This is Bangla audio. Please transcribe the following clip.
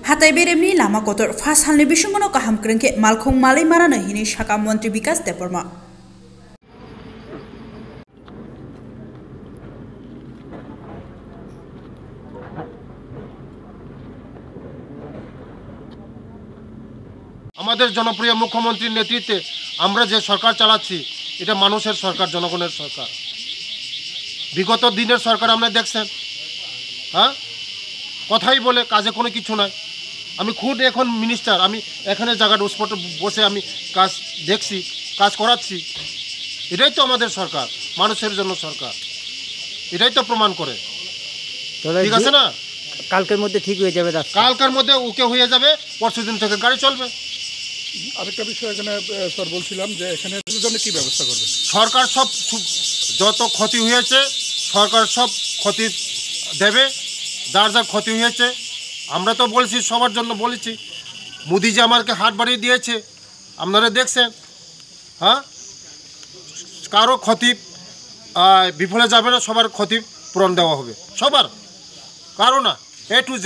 हाथाय बेरेमनि लामा कतर फास हालनि बिसुंगनो काहाम क्रंके मालखं मालै मारानो हिनि साका मन्त्री विकास देबबर्मा আমাদের জনপ্রিয় মুখ্যমন্ত্রীর নেতৃত্বে আমরা যে সরকার চালাচ্ছি এটা মানুষের সরকার, জনগণের সরকার। বিগত দিনের সরকার আমরা দেখছেন, হ্যাঁ, কথাই বলে কাজে কোনো কিছু নাই। আমি খুদ এখন মিনিস্টার, আমি এখানে জায়গাটা স্পটে বসে আমি কাজ দেখছি, কাজ করাচ্ছি। এটাই তো আমাদের সরকার, মানুষের জন্য সরকার, এটাই তো প্রমাণ করে। ঠিক আছে না? কালকের মধ্যে ঠিক হয়ে যাবে, কালকের মধ্যে ওকে হয়ে যাবে, পরশু দিন থেকে গাড়ি চলবে। আরেকটা বিষয় এখানে স্যার বলছিলাম যে এখানে জন্য কি ব্যবস্থা করবে সরকার? সব যত ক্ষতি হয়েছে সরকার সব ক্ষতি দেবে, যার যা ক্ষতি হয়েছে। আমরা তো বলছি, সবার জন্য বলেছি। মোদি যে আমাকে হাত বাড়িয়ে দিয়েছে, আপনারা দেখছেন। হ্যাঁ, কারো ক্ষতি বিফলে যাবে না, সবার ক্ষতি পূরণ দেওয়া হবে, সবার, কারো না, A to Z।